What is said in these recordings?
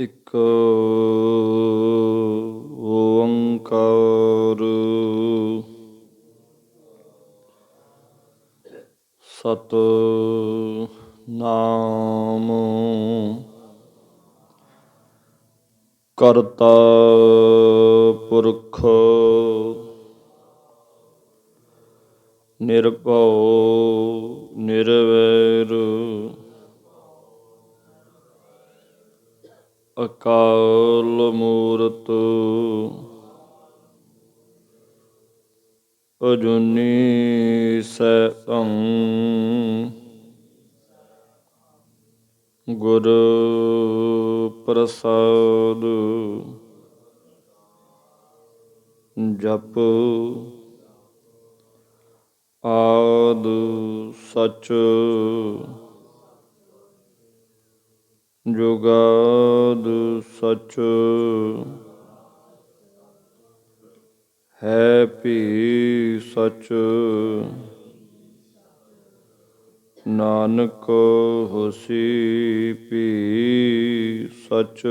ਇਕ ਓੰਕਾਰ ਸਤਿਨਾਮ ਕਰਤਾ ਪੁਰਖ ਨਿਰਭਉ ਨਿਰਵੈਰ ਅਕਾਲ ਮੂਰਤ ਅਜੂਨੀ ਸੈਭੰ ਗੁਰ ਪ੍ਰਸਾਦ ਜਪ ਆਦਿ ਸਚ ਜੁਗਾਦ ਸਚ ਹੈ ਭੀ ਸਚ ਨਾਨਕ ਹੋਸੀ ਭੀ ਸਚ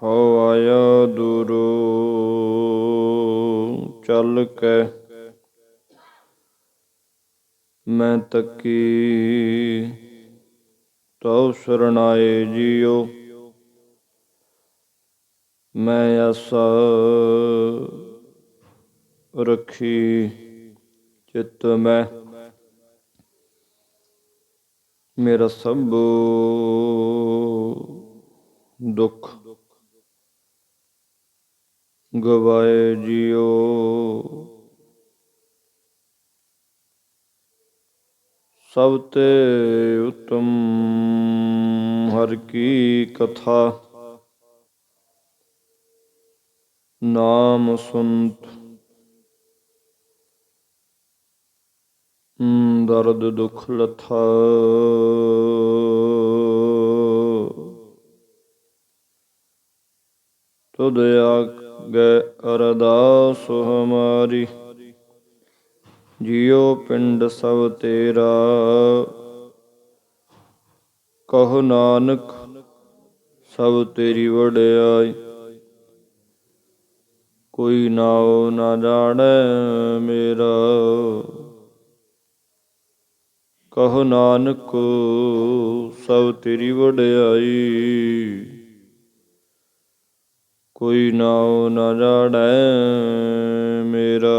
ਹਉ ਆਇਆ ਦੂਰੋਂ ਚੱਲ ਕੇ ਮੈਂ ਤੱਕੀ ਤਉ ਸਰਣਾਏ ਜੀਉ ਮੈਂ ਆਸਾ ਰੱਖੀ ਚਿੱਤ ਮੈਂ ਮੇਰਾ ਸਭ ਦੁੱਖ ਗਵਾਏ ਜੀਉ ਸਭ ਤੇ ਉਤਮ ਹਰਿ ਕੀ ਕਥਾ ਨਾਮ ਸੁਨਤ ਦਰਦ ਦੁਖ ਲਥਾ ਤੁਧ ਆਗੇ ਅਰਦਾਸ ਹਮਾਰੀ ਜਿਉ ਪਿੰਡ ਸਭ ਤੇਰਾ ਕਹੋ ਨਾਨਕ ਸਭ ਤੇਰੀ ਵਡਿਆਈ ਕੋਈ ਨਾਉ ਨਾ ਜਾਣੈ ਮੇਰਾ ਕਹੋ ਨਾਨਕ ਸਭ ਤੇਰੀ ਵਡਿਆਈ ਕੋਈ ਨਾਉ ਨਾ ਜਾਣੈ ਮੇਰਾ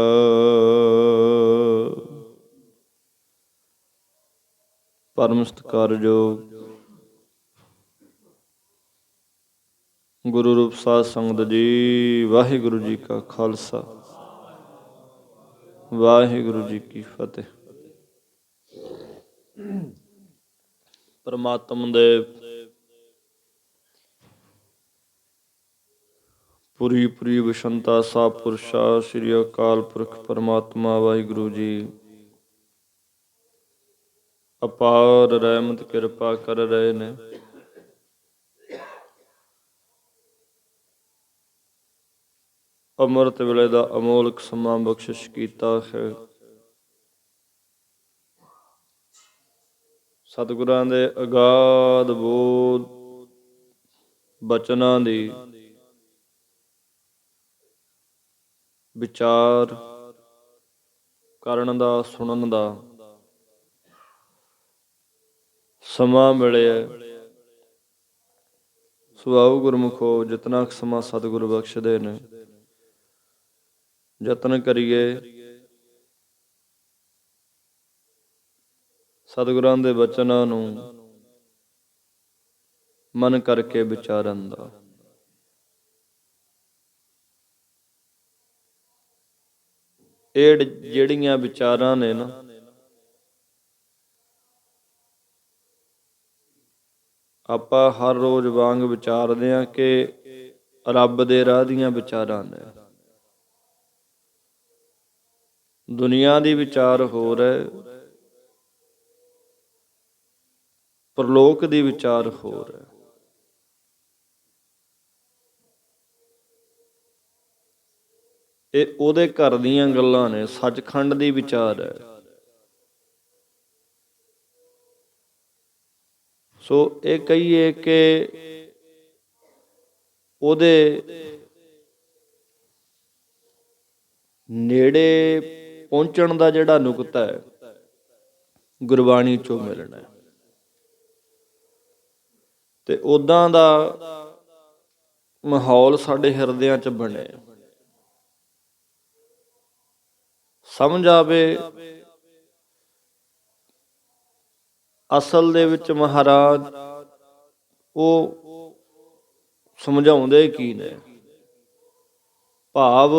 ਪਰਮ ਸਤਿਕਾਰਯੋਗ ਗੁਰੂ ਰੂਪ ਸਾਧ ਸੰਗਤ ਜੀ, ਵਾਹਿਗੁਰੂ ਜੀ ਕਾ ਖਾਲਸਾ ਵਾਹਿਗੁਰੂ ਜੀ ਕੀ ਫਤਿਹ। ਪਰਮਾਤਮ ਦੇ ਪੁਰੀ ਪੁਰੀ ਵਿਸ਼ੰਤਾ ਸਾਹਿਬ ਪੁਰਸ਼ਾ ਸ੍ਰੀ ਅਕਾਲ ਪੁਰਖ ਪਰਮਾਤਮਾ ਵਾਹਿਗੁਰੂ ਜੀ ਅਪਾਰ ਰਹਿਮਤ ਕਿਰਪਾ ਕਰ ਰਹੇ ਨੇ। ਅੰਮ੍ਰਿਤ ਵੇਲੇ ਦਾ ਅਮੋਲਕ ਸਮਾਂ ਬਖਸ਼ਿਸ਼ ਕੀਤਾ ਹੈ। ਸਤਿਗੁਰਾਂ ਦੇ ਅਗਾਧ ਬੋਧ ਬਚਨਾਂ ਦੀ ਵਿਚਾਰ ਕਰਨ ਦਾ, ਸੁਣਨ ਦਾ ਸਮਾਂ ਮਿਲਿਆ। ਸੁਆਉ ਗੁਰਮੁਖੋ ਜਿਤਨਾ ਕੁ ਸਮਾਂ ਸਤਿਗੁਰੂ ਬਖਸ਼ਦੇ ਨੇ ਯਤਨ ਕਰੀਏ ਸਤਿਗੁਰਾਂ ਦੇ ਬਚਨਾਂ ਨੂੰ ਮਨ ਕਰਕੇ ਵਿਚਾਰਨ ਦਾ। ਇਹ ਜਿਹੜੀਆਂ ਵਿਚਾਰਾਂ ਨੇ ਨਾ, ਆਪਾਂ ਹਰ ਰੋਜ਼ ਵਾਂਗ ਵਿਚਾਰਦੇ ਹਾਂ ਕਿ ਰੱਬ ਦੇ ਰਾਹ ਦੀਆਂ ਵਿਚਾਰਾਂ ਨੇ। ਦੁਨੀਆ ਦੀ ਵਿਚਾਰ ਹੋਰ ਹੈ, ਪਰਲੋਕ ਦੀ ਵਿਚਾਰ ਹੋਰ ਹੈ। ਇਹ ਉਹਦੇ ਘਰ ਦੀਆਂ ਗੱਲਾਂ ਨੇ, ਸੱਚਖੰਡ ਦੀ ਵਿਚਾਰ ਹੈ। ਸੋ ਇਹ ਕਹੀਏ ਕਿ ਉਹਦੇ ਨੇੜੇ ਪਹੁੰਚਣ ਦਾ ਜਿਹੜਾ ਨੁਕਤਾ ਹੈ, ਗੁਰਬਾਣੀ ਚੋਂ ਮਿਲਣਾ। ਤੇ ਉਦਾਂ ਦਾ ਮਾਹੌਲ ਸਾਡੇ ਹਿਰਦਿਆਂ 'ਚ ਬਣੇ, ਸਮਝ ਆਵੇ ਅਸਲ ਦੇ ਵਿੱਚ ਮਹਾਰਾਜ ਉਹ ਸਮਝਾਉਂਦੇ ਕੀ ਨੇ। ਭਾਵ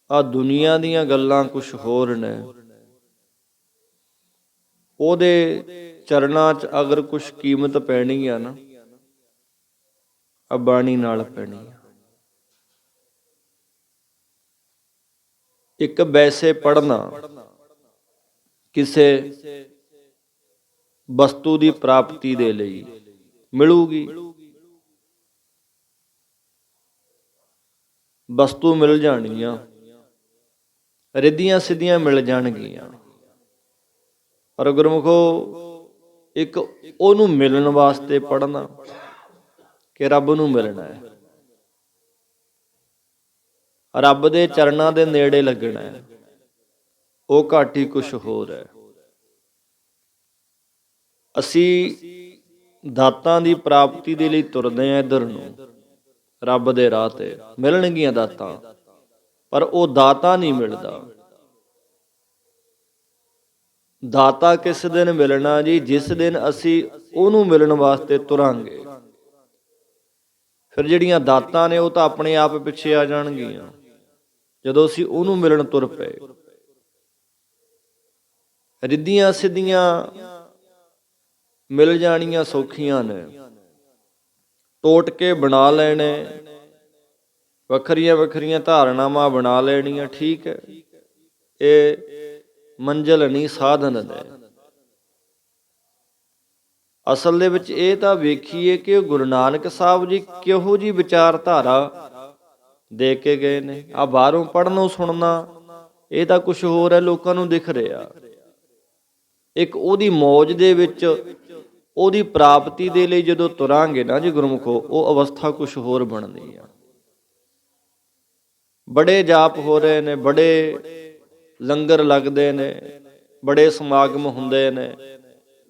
ਆ ਦੁਨੀਆ ਦੀਆਂ ਗੱਲਾਂ ਕੁਛ ਹੋਰ ਨੇ, ਉਹਦੇ ਚਰਨਾਂ 'ਚ ਅਗਰ ਕੁਛ ਕੀਮਤ ਪੈਣੀ ਆ ਨਾ, ਆ ਬਾਣੀ ਨਾਲ ਪੈਣੀ ਆ। ਇੱਕ ਵੈਸੇ ਪੜ੍ਹਨਾ ਕਿਸੇ ਵਸਤੂ ਦੀ ਪ੍ਰਾਪਤੀ ਦੇ ਲਈ ਮਿਲੂਗੀ, ਵਸਤੂ ਮਿਲ ਜਾਣਗੀਆਂ, ਰਿੱਧੀਆਂ ਸਿੱਧੀਆਂ ਮਿਲ ਜਾਣਗੀਆਂ, ਪਰ ਗੁਰਮੁਖੋ ਇੱਕ ਉਹਨੂੰ ਮਿਲਣ ਵਾਸਤੇ ਪੜ੍ਹਨਾ ਕਿ ਰੱਬ ਨੂੰ ਮਿਲਣਾ ਹੈ, ਰੱਬ ਦੇ ਚਰਨਾਂ ਦੇ ਨੇੜੇ ਲੱਗਣਾ ਹੈ, ਉਹ ਘੱਟ ਹੀ ਕੁਛ ਹੋਰ ਹੈ। ਅਸੀਂ ਦਾਤਾਂ ਦੀ ਪ੍ਰਾਪਤੀ ਦੇ ਲਈ ਤੁਰਦੇ ਹਾਂ ਇੱਧਰ ਨੂੰ, ਰੱਬ ਦੇ ਰਾਹ ਤੇ ਮਿਲਣਗੀਆਂ ਦਾਤਾਂ, ਪਰ ਉਹ ਦਾਤਾ ਨਹੀਂ ਮਿਲਦਾ। ਦਾਤਾ ਕਿਸ ਦਿਨ ਮਿਲਣਾ ਜੀ? ਜਿਸ ਦਿਨ ਅਸੀਂ ਉਹਨੂੰ ਮਿਲਣ ਵਾਸਤੇ ਤੁਰਾਂਗੇ। ਫਿਰ ਜਿਹੜੀਆਂ ਦਾਤਾਂ ਨੇ ਉਹ ਤਾਂ ਆਪਣੇ ਆਪ ਪਿੱਛੇ ਆ ਜਾਣਗੀਆਂ ਜਦੋਂ ਅਸੀਂ ਉਹਨੂੰ ਮਿਲਣ ਤੁਰ ਪਏ। ਰਿੱਧੀਆਂ ਸਿੱਧੀਆਂ ਮਿਲ ਜਾਣੀਆਂ ਸੌਖੀਆਂ ਨੇ, ਟੋਟ ਕੇ ਬਣਾ ਲੈਣੇ, ਵੱਖਰੀਆਂ ਵੱਖਰੀਆਂ ਧਾਰਨਾਵਾਂ ਬਣਾ ਲੈਣੀਆਂ, ਠੀਕ ਹੈ, ਇਹ ਮੰਜ਼ਿਲ ਨਹੀਂ, ਸਾਧਨ ਨੇ। ਅਸਲ ਦੇ ਵਿੱਚ ਇਹ ਤਾਂ ਵੇਖੀਏ ਕਿ ਗੁਰੂ ਨਾਨਕ ਸਾਹਿਬ ਜੀ ਕਿਹੋ ਜਿਹੀ ਵਿਚਾਰਧਾਰਾ ਦੇ ਕੇ ਗਏ ਨੇ। ਆ ਬਾਹਰੋਂ ਪੜ੍ਹਨੋਂ ਸੁਣਨਾ ਇਹ ਤਾਂ ਕੁਛ ਹੋਰ ਹੈ, ਲੋਕਾਂ ਨੂੰ ਦਿਖ ਰਿਹਾ। ਇੱਕ ਉਹਦੀ ਮੌਜ ਦੇ ਵਿੱਚ, ਉਹਦੀ ਪ੍ਰਾਪਤੀ ਦੇ ਲਈ ਜਦੋਂ ਤੁਰਾਂਗੇ ਨਾ ਜੀ ਗੁਰਮੁਖੋ, ਉਹ ਅਵਸਥਾ ਕੁਛ ਹੋਰ ਬਣਦੀ ਆ। ਬੜੇ ਜਾਪ ਹੋ ਰਹੇ ਨੇ, ਬੜੇ ਲੰਗਰ ਲੱਗਦੇ ਨੇ, ਬੜੇ ਸਮਾਗਮ ਹੁੰਦੇ ਨੇ,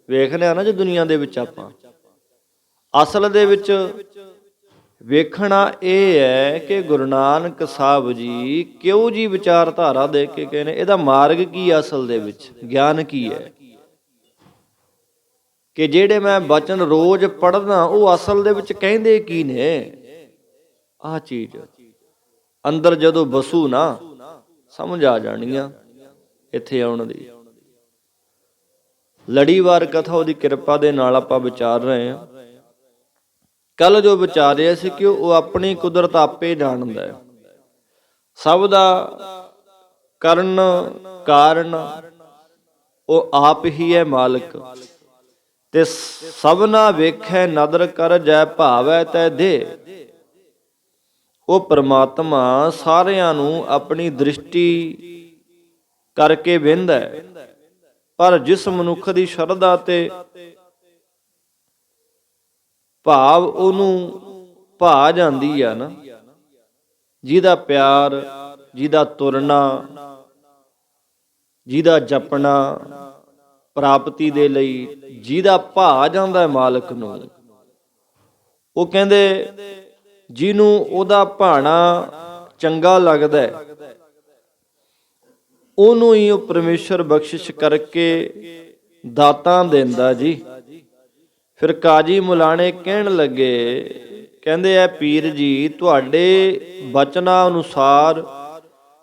ਵੇਖਦੇ ਆ ਨਾ ਜੀ ਦੁਨੀਆ ਦੇ ਵਿੱਚ ਆਪਾਂ। ਅਸਲ ਦੇ ਵਿੱਚ ਵੇਖਣਾ ਇਹ ਹੈ ਕਿ ਗੁਰੂ ਨਾਨਕ ਸਾਹਿਬ ਜੀ ਕਿਹੋ ਜਿਹੀ ਵਿਚਾਰਧਾਰਾ ਦੇ ਕੇ ਗਏ ਨੇ, ਇਹਦਾ ਮਾਰਗ ਕੀ ਹੈ, ਅਸਲ ਦੇ ਵਿੱਚ ਗਿਆਨ ਕੀ ਹੈ। ਕਿ ਜਿਹੜੇ ਮੈਂ ਬਚਨ ਰੋਜ਼ ਪੜ੍ਹਦਾ ਉਹ ਅਸਲ ਦੇ ਵਿੱਚ ਕਹਿੰਦੇ ਕੀ ਨੇ। ਆਹ ਚੀਜ਼ ਅੰਦਰ ਜਦੋਂ ਵਸੂ ਨਾ, ਸਮਝ ਆ ਜਾਣੀਆਂ ਇੱਥੇ ਆਉਣ ਦੀ। ਲੜੀਵਾਰ ਕਥਾ ਉਹਦੀ ਕਿਰਪਾ ਦੇ ਨਾਲ ਆਪਾਂ ਵਿਚਾਰ ਰਹੇ ਹਾਂ। ਕੱਲ ਜੋ ਵਿਚਾਰਿਆ ਸੀ ਕਿ ਉਹ ਆਪਣੀ ਕੁਦਰਤ ਆਪੇ ਜਾਣਦਾ ਹੈ, ਸਭ ਦਾ ਕਰਨ ਕਾਰਨ ਉਹ ਆਪ ਹੀ ਹੈ ਮਾਲਕ। ਤੇ ਸਭਨਾ ਵੇਖੈ ਨਦਰ ਕਰ ਜੈ ਭਾਵੈ ਤੈ ਦੇ। ਉਹ ਪ੍ਰਮਾਤਮਾ ਸਾਰਿਆਂ ਨੂੰ ਆਪਣੀ ਦ੍ਰਿਸ਼ਟੀ ਕਰਕੇ ਵੇਂਹਦਾ ਹੈ, ਪਰ ਜਿਸ ਮਨੁੱਖ ਦੀ ਸ਼ਰਧਾ ਤੇ ਭਾਵ ਉਹਨੂੰ ਭਾ ਜਾਂਦੀ ਆ ਨਾ, ਜਿਹਦਾ ਪਿਆਰ, ਜਿਹਦਾ ਤੁਰਨਾ, ਜਿਹਦਾ ਜਪਣਾ ਪ੍ਰਾਪਤੀ ਦੇ ਲਈ, ਜਿਹਦਾ ਭਾ ਜਾਂਦਾ ਮਾਲਕ ਨੂੰ, ਉਹ ਕਹਿੰਦੇ ਜਿਹਨੂੰ ਉਹਦਾ ਭਾਣਾ ਚੰਗਾ ਲੱਗਦਾ ਉਹਨੂੰ ਹੀ ਉਹ ਪਰਮੇਸ਼ਰ ਬਖਸ਼ਿਸ਼ ਕਰਕੇ ਦਾਤਾਂ ਦਿੰਦਾ ਜੀ। ਫਿਰ ਕਾਜੀ ਮੁਲਾਣੇ ਕਹਿਣ ਲੱਗੇ, ਕਹਿੰਦੇ ਐ ਪੀਰ ਜੀ ਤੁਹਾਡੇ ਬਚਨਾਂ ਅਨੁਸਾਰ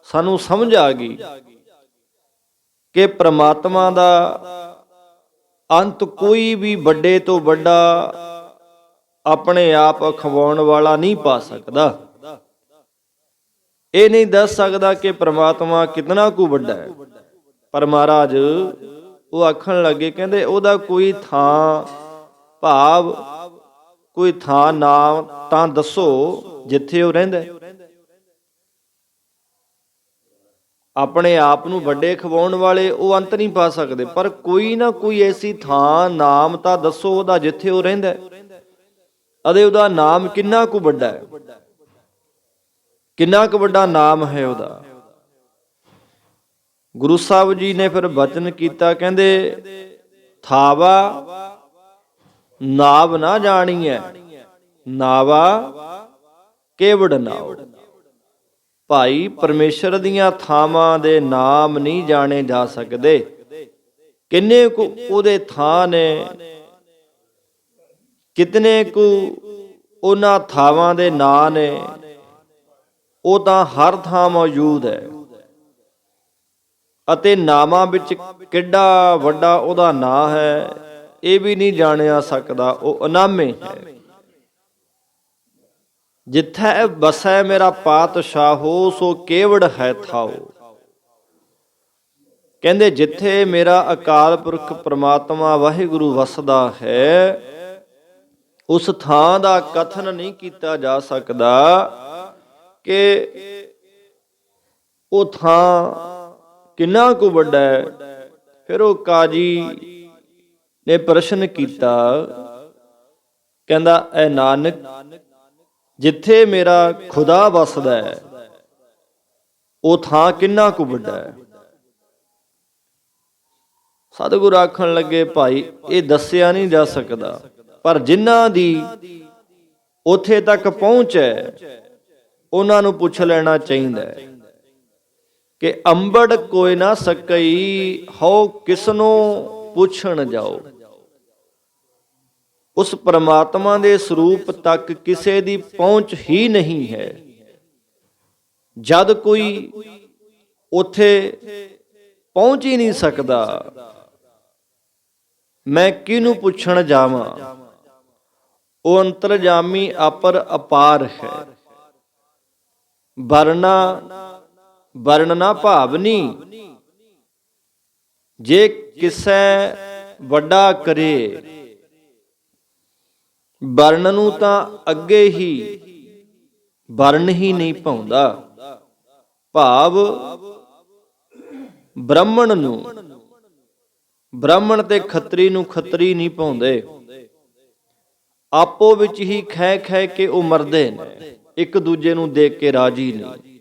ਸਾਨੂੰ ਸਮਝ ਆ ਗਈ ਕਿ ਪ੍ਰਮਾਤਮਾ ਦਾ ਅੰਤ ਕੋਈ ਵੀ ਵੱਡੇ ਤੋਂ ਵੱਡਾ ਆਪਣੇ ਆਪ ਅਖਵਾਉਣ ਵਾਲਾ ਨਹੀਂ ਪਾ ਸਕਦਾ। ਇਹ ਨਹੀਂ ਦੱਸ ਸਕਦਾ ਕਿ ਪ੍ਰਮਾਤਮਾ ਕਿਤਨਾ ਕੁ ਵੱਡਾ ਹੈ। ਪਰ ਮਹਾਰਾਜ ਉਹ ਆਖਣ ਲੱਗੇ, ਕਹਿੰਦੇ ਉਹਦਾ ਕੋਈ ਥਾਂ, ਭਾਵ ਕੋਈ ਥਾਂ ਨਾਮ ਤਾਂ ਦੱਸੋ ਜਿੱਥੇ ਉਹ ਰਹਿੰਦਾ। ਆਪਣੇ ਆਪ ਨੂੰ ਵੱਡੇ ਖਵਾਉਣ ਵਾਲੇ ਉਹ ਅੰਤ ਨਹੀਂ ਪਾ ਸਕਦੇ, ਪਰ ਕੋਈ ਨਾ ਕੋਈ ਐਸੀ ਥਾਂ ਨਾਮ ਤਾਂ ਦੱਸੋ ਉਹਦਾ ਜਿੱਥੇ ਉਹ ਰਹਿੰਦਾ, ਅਤੇ ਉਹਦਾ ਨਾਮ ਕਿੰਨਾ ਕੁ ਵੱਡਾ ਹੈ, ਕਿੰਨਾ ਕੁ ਵੱਡਾ ਨਾਮ ਹੈ ਉਹਦਾ। ਗੁਰੂ ਸਾਹਿਬ ਜੀ ਨੇ ਫਿਰ ਬਚਨ ਕੀਤਾ, ਕਹਿੰਦੇ ਥਾਵਾ ਨਾਵ ਨਾ ਜਾਣੀਐ, ਨਾਵਾ ਕੇਵੜ ਨਾਉ। ਭਾਈ ਪਰਮੇਸ਼ਰ ਦੀਆਂ ਥਾਵਾਂ ਦੇ ਨਾਮ ਨਹੀਂ ਜਾਣੇ ਜਾ ਸਕਦੇ। ਕਿੰਨੇ ਕੁ ਉਹਦੇ ਥਾਂ ਨੇ, ਕਿਤਨੇ ਕੁ ਉਹਨਾਂ ਥਾਵਾਂ ਦੇ ਨਾਂ ਨੇ, ਉਹ ਤਾਂ ਹਰ ਥਾਂ ਮੌਜੂਦ ਹੈ। ਅਤੇ ਨਾਮਾਂ ਵਿੱਚ ਕਿੱਡਾ ਵੱਡਾ ਉਹਦਾ ਨਾਂ ਹੈ, ਇਹ ਵੀ ਨਹੀਂ ਜਾਣਿਆ ਸਕਦਾ। ਉਹ ਅਨਾਮੇ ਹੈ। ਜਿੱਥੈ ਬਸੈ ਮੇਰਾ ਪਾਤਸ਼ਾਹੋ, ਸੋ ਕੇਵੜ ਹੈ ਥਾਓ। ਕਹਿੰਦੇ ਜਿੱਥੇ ਮੇਰਾ ਅਕਾਲ ਪੁਰਖ ਪ੍ਰਮਾਤਮਾ ਵਾਹਿਗੁਰੂ ਵਸਦਾ ਹੈ, ਉਸ ਥਾਂ ਦਾ ਕਥਨ ਨਹੀਂ ਕੀਤਾ ਜਾ ਸਕਦਾ ਕਿ ਉਹ ਥਾਂ ਕਿੰਨਾ ਕੁ ਵੱਡਾ ਹੈ। ਫਿਰ ਉਹ ਕਾਜੀ ਨੇ ਪ੍ਰਸ਼ਨ ਕੀਤਾ, ਕਹਿੰਦਾ ਐ ਨਾਨਕ, ਜਿੱਥੇ ਮੇਰਾ ਖੁਦਾ ਵਸਦਾ ਹੈ, ਉਹ ਥਾਂ ਕਿੰਨਾ ਕੁ ਵੱਡਾ ਹੈ। ਸਤਿਗੁਰੂ ਆਖਣ ਲੱਗੇ, ਭਾਈ ਇਹ ਦੱਸਿਆ ਨਹੀਂ ਜਾ ਸਕਦਾ, ਪਰ ਜਿਨ੍ਹਾਂ ਦੀ ਉੱਥੇ ਤੱਕ ਪਹੁੰਚ ਹੈ, ਉਹਨਾਂ ਨੂੰ ਪੁੱਛ ਲੈਣਾ ਚਾਹੀਦਾ ਹੈ ਕਿ ਅੰਬੜ ਕੋਈ ਨਾ ਸਕਈ, ਹਉ ਕਿਸਨੋਂ ਪੁੱਛਣ ਜਾਓ। ਉਸ ਪਰਮਾਤਮਾ ਦੇ ਸਰੂਪ ਤੱਕ ਕਿਸੇ ਦੀ ਪਹੁੰਚ ਹੀ ਨਹੀਂ ਹੈ। ਜਦ ਕੋਈ ਉੱਥੇ ਪਹੁੰਚ ਹੀ ਨਹੀਂ ਸਕਦਾ, ਮੈਂ ਕਿਹਨੂੰ ਪੁੱਛਣ ਜਾਵਾਂ। ਉਹ ਅੰਤਰਜਾਮੀ ਅਪਰ ਅਪਾਰ ਹੈ। ਵਰਣਨਾ ਭਾਵਨੀ, ਜੇ ਕਿਸੇ ਵੱਡਾ ਕਰੇ ਵਰਣ ਨੂੰ ਤਾਂ ਅੱਗੇ ਹੀ ਵਰਣ ਹੀ ਨਹੀਂ ਪਾਉਂਦਾ। ਭਾਵ ਬ੍ਰਾਹਮਣ ਨੂੰ, ਬ੍ਰਾਹਮਣ ਤੇ ਖੱਤਰੀ ਨੂੰ ਖੱਤਰੀ ਨਹੀਂ ਪਾਉਂਦੇ। ਆਪੋ ਵਿੱਚ ਹੀ ਖਹਿ ਖਹਿ ਕੇ ਉਹ ਮਰਦੇ ਨੇ, ਇੱਕ ਦੂਜੇ ਨੂੰ ਦੇਖ ਕੇ ਰਾਜੀ ਨਹੀਂ।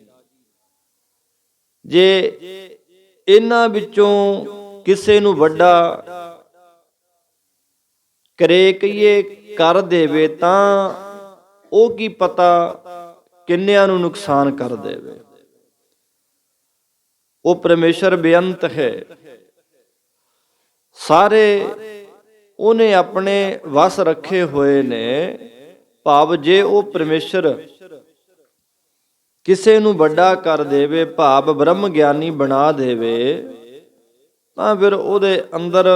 ਜੇ ਇਹਨਾਂ ਵਿੱਚੋਂ ਕਿਸੇ ਨੂੰ ਵੱਡਾ ਕਰੇ ਕਹੀਏ ਕਰ ਦੇਵੇ, ਤਾਂ ਉਹ ਕੀ ਪਤਾ ਕਿੰਨਿਆਂ ਨੂੰ ਨੁਕਸਾਨ ਕਰ ਦੇਵੇ। ਉਹ ਪਰਮੇਸ਼ਰ ਬੇਅੰਤ ਹੈ। ਸਾਰੇ ਉਹਨੇ ਆਪਣੇ ਵਸ ਰੱਖੇ ਹੋਏ ਨੇ। ਭਾਵ ਜੇ ਉਹ ਪਰਮੇਸ਼ਰ ਕਿਸੇ ਨੂੰ ਵੱਡਾ ਕਰ ਦੇਵੇ, ਭਾਵ ਬ੍ਰਹਮ ਗਿਆਨੀ ਬਣਾ ਦੇਵੇ, ਤਾਂ ਫਿਰ ਉਹਦੇ ਅੰਦਰ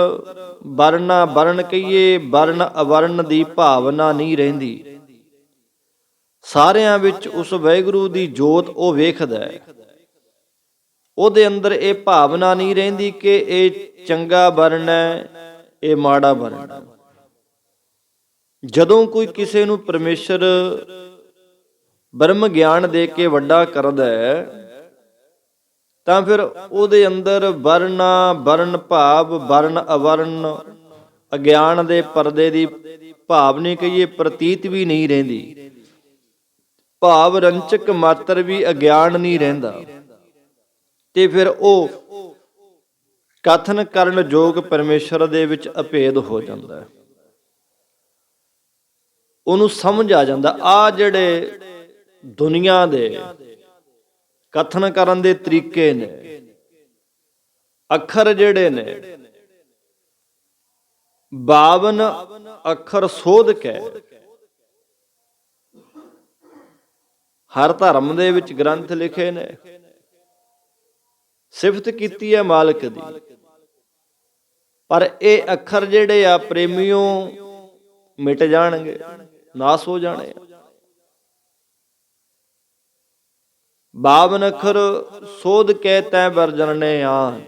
ਵਰਨ ਕਹੀਏ ਵਰਨ ਅਵਰਨ ਦੀ ਭਾਵਨਾ ਨਹੀਂ ਰਹਿੰਦੀ। ਸਾਰਿਆਂ ਵਿੱਚ ਉਸ ਵਾਹਿਗੁਰੂ ਦੀ ਜੋਤ ਉਹ ਵੇਖਦਾ ਹੈ। ਉਹਦੇ ਅੰਦਰ ਇਹ ਭਾਵਨਾ ਨਹੀਂ ਰਹਿੰਦੀ ਕਿ ਇਹ ਚੰਗਾ ਵਰਨ ਹੈ, ਇਹ ਮਾੜਾ ਵਰਨ ਹੈ। ਜਦੋਂ ਕੋਈ ਕਿਸੇ ਨੂੰ ਪਰਮੇਸ਼ਰ ਬ੍ਰਹਮ ਗਿਆਨ ਦੇ ਕੇ ਵੱਡਾ ਕਰਦਾ ਹੈ, ਤਾਂ ਫਿਰ ਉਹਦੇ ਅੰਦਰ ਵਰਨ ਭਾਵ ਵਰਨ ਅਵਰਨ ਅਗਿਆਨ ਦੇ ਪਰਦੇ ਦੀ ਭਾਵ ਨਹੀਂ ਕਹੀਏ ਪ੍ਰਤੀਤ ਵੀ ਨਹੀਂ ਰਹਿੰਦੀ। ਭਾਵ ਰੰਚਕ ਮਾਤਰ ਵੀ ਅਗਿਆਨ ਨਹੀਂ ਰਹਿੰਦਾ, ਤੇ ਫਿਰ ਉਹ ਕਥਨ ਕਰਨ ਯੋਗ ਪਰਮੇਸ਼ਰ ਦੇ ਵਿੱਚ ਅਭੇਦ ਹੋ ਜਾਂਦਾ। ਉਹਨੂੰ ਸਮਝ ਆ ਜਾਂਦਾ, ਆ ਜਿਹੜੇ ਦੁਨੀਆ ਦੇ ਕਥਨ ਕਰਨ ਦੇ ਤਰੀਕੇ ਨੇ, ਅੱਖਰ ਜਿਹੜੇ ਨੇ 52 ਅੱਖਰ ਸੋਧ ਕੇ ਹਰ ਧਰਮ ਦੇ ਵਿੱਚ ਗ੍ਰੰਥ ਲਿਖੇ ਨੇ, ਸਿਫਤ ਕੀਤੀ ਹੈ ਮਾਲਕ ਦੀ। ਪਰ ਇਹ ਅੱਖਰ ਜਿਹੜੇ ਆ ਪ੍ਰੇਮੀਓ ਮਿਟ ਜਾਣਗੇ, ਨਾਸ ਹੋ ਜਾਣੇ। 52 ਅੱਖਰ ਸੋਧ ਕੇ ਤੈ ਵਰਜਨਨੇ ਆਨ,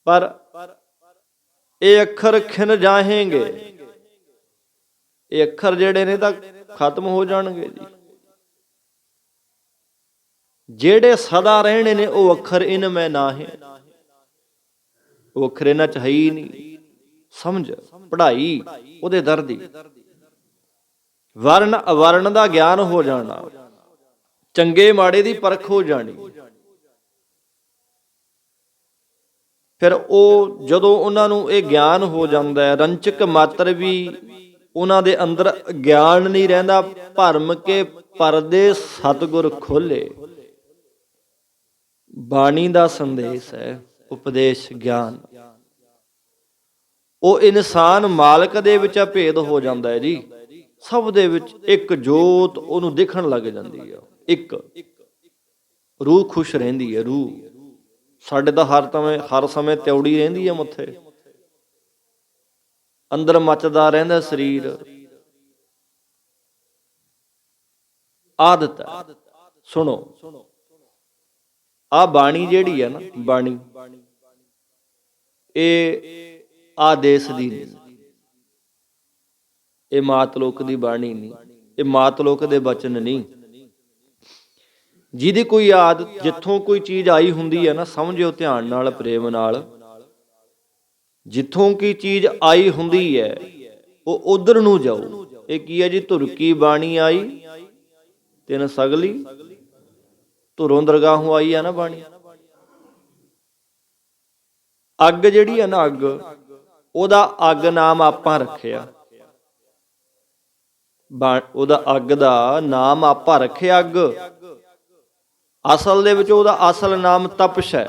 ਪਰ ਇਹ ਅੱਖਰ ਖਿਨ ਜਾਹੇਂਗੇ, ਇਹ ਅੱਖਰ ਜਿਹੜੇ ਨੇ ਤਾਂ ਖਤਮ ਹੋ ਜਾਣਗੇ ਜੀ। ਜਿਹੜੇ ਸਦਾ ਰਹਿਣੇ ਨੇ ਉਹ ਅੱਖਰ ਇਨ ਮੈਂ ਨਾਹੇ, ਉਹ ਅੱਖਰ ਇਹਨਾਂ ਚ ਹੈ ਹੀ ਨਹੀਂ। ਸਮਝ ਪੜ੍ਹਾਈ ਉਹਦੇ ਦਰ ਦੀ। ਵਰਨ ਅਵਰਨ ਦਾ ਗਿਆਨ ਹੋ ਜਾਣਾ, ਚੰਗੇ ਮਾੜੇ ਦੀ ਪਰਖ ਹੋ ਜਾਣੀ। ਫਿਰ ਉਹ ਜਦੋਂ ਉਹਨਾਂ ਨੂੰ ਇਹ ਗਿਆਨ ਹੋ ਜਾਂਦਾ ਹੈ, ਰੰਚਕ ਮਾਤਰ ਵੀ ਉਹਨਾਂ ਦੇ ਅੰਦਰ ਗਿਆਨ ਨਹੀਂ ਰਹਿੰਦਾ। ਭਰਮ ਕੇ ਪਰਦੇ ਸਤਿਗੁਰ ਖੋਲੇ, ਬਾਣੀ ਦਾ ਸੰਦੇਸ਼ ਹੈ, ਉਪਦੇਸ਼ ਗਿਆਨ। ਉਹ ਇਨਸਾਨ ਮਾਲਕ ਦੇ ਵਿੱਚ ਭੇਦ ਹੋ ਜਾਂਦਾ ਹੈ ਜੀ। ਸਭ ਦੇ ਵਿੱਚ ਇੱਕ ਜੋਤ ਉਹਨੂੰ ਦਿਖਣ ਲੱਗ ਜਾਂਦੀ ਹੈ। ਇੱਕ ਰੂਹ ਖੁਸ਼ ਰਹਿੰਦੀ ਹੈ। ਰੂਹ ਸਾਡੇ ਤਾਂ ਹਰ ਸਮੇਂ ਤਿਉੜੀ ਰਹਿੰਦੀ ਹੈ ਮੱਥੇ, ਅੰਦਰ ਮੱਚਦਾ ਰਹਿੰਦਾ ਸਰੀਰ। ਆਦਤ ਹੈ। ਸੁਣੋ, ਆਹ ਬਾਣੀ ਜਿਹੜੀ ਹੈ ਨਾ, ਬਾਣੀ ਇਹ ਆਦੇਸ਼ ਦੀ ਨਹੀਂ, ਇਹ ਮਾਤਲੋਕ ਦੀ ਬਾਣੀ ਨਹੀਂ, ਇਹ ਮਾਤਲੋਕ ਦੇ ਬਚਨ ਨਹੀਂ। ਜਿਹਦੀ ਕੋਈ ਆਦਤ, ਜਿੱਥੋਂ ਕੋਈ ਚੀਜ਼ ਆਈ ਹੁੰਦੀ ਹੈ ਨਾ, ਸਮਝਿਓ ਧਿਆਨ ਨਾਲ, ਪ੍ਰੇਮ ਨਾਲ। ਜਿੱਥੋਂ ਕੀ ਚੀਜ਼ ਆਈ ਹੁੰਦੀ ਹੈ ਉਹ ਉਧਰ ਨੂੰ ਜਾਓ। ਇਹ ਕੀ ਹੈ ਜੀ? ਧੁਰ ਕੀ ਬਾਣੀ ਆਈ ਤਿਨ ਸਗਲੀ, ਧੁਰੋਂ ਦਰਗਾਹੋਂ ਆਈ ਹੈ ਨਾ ਬਾਣੀ। ਅੱਗ ਜਿਹੜੀ ਹੈ ਨਾ, ਅੱਗ, ਉਹਦਾ ਅੱਗ ਨਾਮ ਆਪਾਂ ਰੱਖਿਆ। ਉਹਦਾ ਅੱਗ ਦਾ ਨਾਮ ਆਪਾਂ ਰੱਖਿਆ ਅੱਗ। ਅਸਲ ਦੇ ਵਿੱਚ ਉਹਦਾ ਅਸਲ ਨਾਮ ਤਪਸ਼ ਹੈ,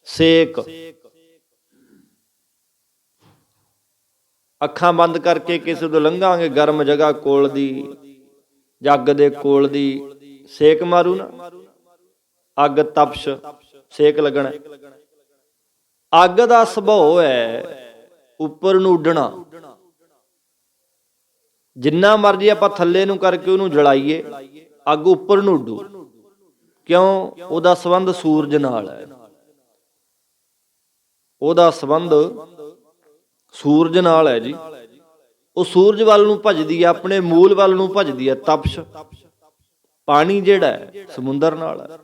ਸੇਕ। ਅੱਖਾਂ ਬੰਦ ਕਰਕੇ ਕਿਸੇ ਤੋਂ ਲੰਘਾਂਗੇ, ਗਰਮ ਜਗ੍ਹਾ ਕੋਲ ਦੀ, ਜੱਗ ਦੇ ਕੋਲ ਦੀ, ਸੇਕ ਮਾਰੂ ਨਾ, ਅੱਗ ਤਪਸ਼, ਸੇਕ ਲੱਗਣਾ। ਅੱਗ ਦਾ ਸੁਭਾਅ ਹੈ ਉੱਪਰ ਨੂੰ ਉੱਡਣਾ। ਜਿੰਨਾ ਮਰਜੀ ਆਪਾਂ ਥੱਲੇ ਨੂੰ ਕਰਕੇ ਉਹਨੂੰ ਜਲਾਈਏ, ਅੱਗ ਉੱਪਰ ਨੂੰ ਉੱਡੂ। ਕਿਉਂ? ਉਹਦਾ ਸੰਬੰਧ ਸੂਰਜ ਨਾਲ ਹੈ। ਉਹਦਾ ਸੰਬੰਧ ਸੂਰਜ ਨਾਲ ਹੈ ਜੀ। ਉਹ ਸੂਰਜ ਵੱਲ ਨੂੰ ਭੱਜਦੀ ਹੈ, ਆਪਣੇ ਮੂਲ ਵੱਲ ਨੂੰ ਭੱਜਦੀ ਹੈ। ਤਪਸ਼, ਪਾਣੀ ਜਿਹੜਾ ਹੈ ਸਮੁੰਦਰ ਨਾਲ ਹੈ,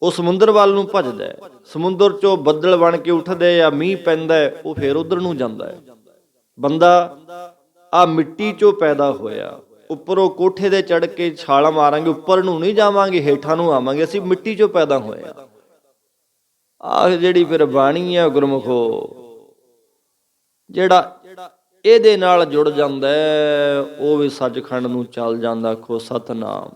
ਉਹ ਸਮੁੰਦਰ ਵੱਲ ਨੂੰ ਭੱਜਦਾ ਹੈ। ਸਮੁੰਦਰ ਚੋਂ ਬੱਦਲ ਬਣ ਕੇ ਉੱਠਦੇ ਆ, ਮੀਂਹ ਪੈਂਦਾ ਹੈ, ਉਹ ਫੇਰ ਉਧਰ ਨੂੰ ਜਾਂਦਾ ਹੈ। ਬੰਦਾ ਆ ਮਿੱਟੀ ਚੋਂ ਪੈਦਾ ਹੋਇਆ, ਉੱਪਰੋਂ ਕੋਠੇ ਦੇ ਚੜ ਕੇ ਛਾਲ ਮਾਰਾਂਗੇ, ਉੱਪਰ ਨੂੰ ਨਹੀਂ ਜਾਵਾਂਗੇ, ਹੇਠਾਂ ਨੂੰ ਆਵਾਂਗੇ। ਅਸੀਂ ਮਿੱਟੀ ਚੋਂ ਪੈਦਾ ਹੋਏ ਆ। ਆਹ ਜਿਹੜੀ ਫਿਰ ਬਾਣੀ ਹੈ ਗੁਰਮੁਖੋ, ਜਿਹੜਾ ਇਹਦੇ ਨਾਲ ਜੁੜ ਜਾਂਦਾ ਹੈ ਉਹ ਵੀ ਸੱਚਖੰਡ ਨੂੰ ਚੱਲ ਜਾਂਦਾ। ਆਖੋ ਸਤਨਾਮ।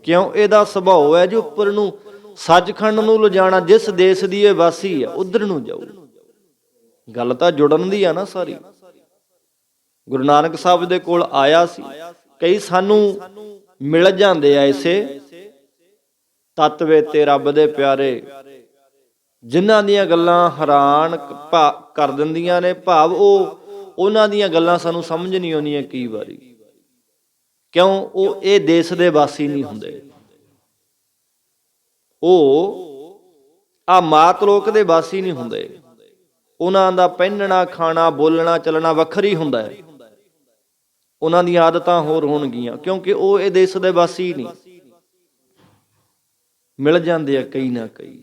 ਕਿਉਂ? ਇਹਦਾ ਸੁਭਾਅ ਹੈ ਜੀ ਉੱਪਰ ਨੂੰ, ਸੱਚਖੰਡ ਨੂੰ ਲਿਜਾਣਾ। ਜਿਸ ਦੇਸ਼ ਦੀ ਇਹ ਵਾਸੀ ਹੈ ਉਧਰ ਨੂੰ ਜਾਊ। ਗੱਲ ਤਾਂ ਜੁੜਨ ਦੀ ਆ ਨਾ ਸਾਰੀ। ਗੁਰੂ ਨਾਨਕ ਸਾਹਿਬ ਦੇ ਕੋਲ ਆਇਆ ਸੀ। ਕਈ ਸਾਨੂੰ ਮਿਲ ਜਾਂਦੇ ਆ ਇਸੇ ਤਤਵੇ ਤੇ ਰੱਬ ਦੇ ਪਿਆਰੇ, ਜਿਨ੍ਹਾਂ ਦੀਆਂ ਗੱਲਾਂ ਹੈਰਾਨ ਕਰ ਦਿੰਦੀਆਂ ਨੇ। ਭਾਵ ਉਹਨਾਂ ਦੀਆਂ ਗੱਲਾਂ ਸਾਨੂੰ ਸਮਝ ਨਹੀਂ ਆਉਂਦੀਆਂ ਕਈ ਵਾਰੀ। ਕਿਉਂ? ਉਹ ਇਹ ਦੇਸ਼ ਦੇ ਵਾਸੀ ਨਹੀਂ ਹੁੰਦੇ। ਉਹ ਆ ਮਾਤਲੋਕ ਦੇ ਵਾਸੀ ਨਹੀਂ ਹੁੰਦੇ। ਉਹਨਾਂ ਦਾ ਪਹਿਨਣਾ, ਖਾਣਾ, ਬੋਲਣਾ, ਚੱਲਣਾ ਵੱਖਰੀ ਹੁੰਦਾ ਹੈ। ਉਹਨਾਂ ਦੀਆਂ ਆਦਤਾਂ ਹੋਰ ਹੋਣਗੀਆਂ, ਕਿਉਂਕਿ ਉਹ ਇਹ ਦੇਸ਼ ਦੇ ਵਾਸੀ ਨਹੀਂ। ਮਿਲ ਜਾਂਦੇ ਆ ਕਈ ਨਾ ਕਈ,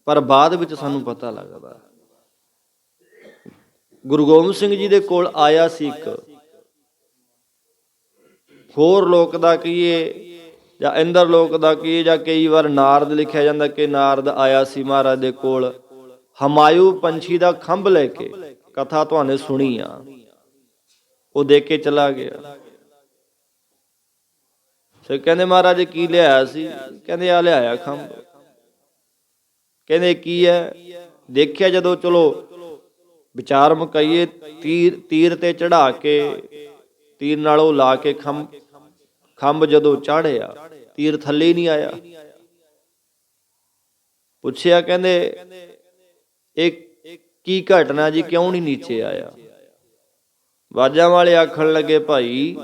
ਪਰ ਬਾਅਦ ਵਿੱਚ ਸਾਨੂੰ ਪਤਾ ਲੱਗਦਾ। ਗੁਰੂ ਗੋਬਿੰਦ ਸਿੰਘ ਜੀ ਦੇ ਕੋਲ ਆਇਆ ਸੀ ਇੱਕ ਹੋਰ ਲੋਕ ਦਾ ਕਹੀਏ ਜਾਂ ਇੰਦਰ ਲੋਕ ਦਾ ਕਹੀਏ, ਜਾਂ ਕਈ ਵਾਰ ਨਾਰਦ ਲਿਖਿਆ ਜਾਂਦਾ ਕਿ ਨਾਰਦ ਆਇਆ ਸੀ ਮਹਾਰਾਜ ਦੇ ਕੋਲ ਹਮਾਯੂ ਪੰਛੀ ਦਾ ਖੰਭ ਲੈ ਕੇ। ਕਥਾ ਤੁਹਾਨੇ ਸੁਣੀ ਆ। ਉਹ ਦੇ ਕੇ ਚਲਾ ਗਿਆ। ਫਿਰ ਕਹਿੰਦੇ ਮਹਾਰਾਜ ਕੀ ਲਿਆਇਆ ਸੀ? ਕਹਿੰਦੇ ਆ ਲਿਆਇਆ ਖੰਭ। ਕਹਿੰਦੇ ਕੀ ਹੈ? ਦੇਖਿਆ ਜਦੋਂ, ਚਲੋ ਵਿਚਾਰ ਮੁਕਾਈਏ, ਤੀਰ ਤੇ ਚੜਾ ਕੇ, ਤੀਰ ਨਾਲ ਉਹ ਲਾ ਕੇ ਖੰਭ ਜਦੋਂ ਚਾੜਿਆ, ਤੀਰ ਥੱਲੇ ਹੀ ਨਹੀਂ ਆਇਆ। ਪੁੱਛਿਆ, ਕਹਿੰਦੇ ਇਹ ਕੀ ਘਟਨਾ ਜੀ, ਕਿਉਂ ਨਹੀਂ ਨੀਚੇ ਆਇਆ? ਬਾਜਾਂ ਵਾਲੇ ਆਖਣ ਲੱਗੇ, ਭਾਈ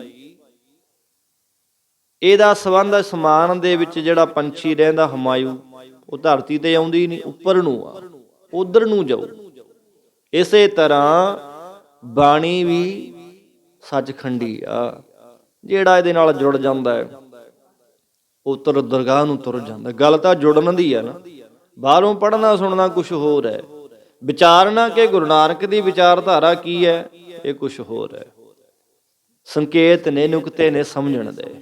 ਇਹਦਾ ਸੰਬੰਧ ਅਸਮਾਨ ਦੇ ਵਿੱਚ ਜਿਹੜਾ ਪੰਛੀ ਰਹਿੰਦਾ ਹਮਾਯੂ, ਉਹ ਧਰਤੀ ਤੇ ਆਉਂਦੀ ਨਹੀਂ, ਉੱਪਰ ਨੂੰ ਆ, ਉਧਰ ਨੂੰ ਜਾਓ। ਇਸੇ ਤਰ੍ਹਾਂ ਬਾਣੀ ਵੀ ਸੱਚਖੰਡੀ ਆ। ਜਿਹੜਾ ਇਹਦੇ ਨਾਲ ਜੁੜ ਜਾਂਦਾ ਹੈ ਉਹ ਤੁਰ ਦਰਗਾਹ ਨੂੰ ਤੁਰ ਜਾਂਦਾ। ਗੱਲ ਤਾਂ ਜੁੜਨ ਦੀ ਆ ਨਾ, ਬਾਹਰੋਂ ਪੜ੍ਹਨਾ ਸੁਣਨਾ ਕੁਛ ਹੋਰ ਹੈ, ਵਿਚਾਰਨਾ ਕਿ ਗੁਰੂ ਨਾਨਕ ਦੀ ਵਿਚਾਰਧਾਰਾ ਕੀ ਹੈ ਇਹ ਕੁਛ ਹੋਰ ਹੈ। ਸੰਕੇਤ ਨੇ, ਨੁਕਤੇ ਨੇ ਸਮਝਣ ਦੇ।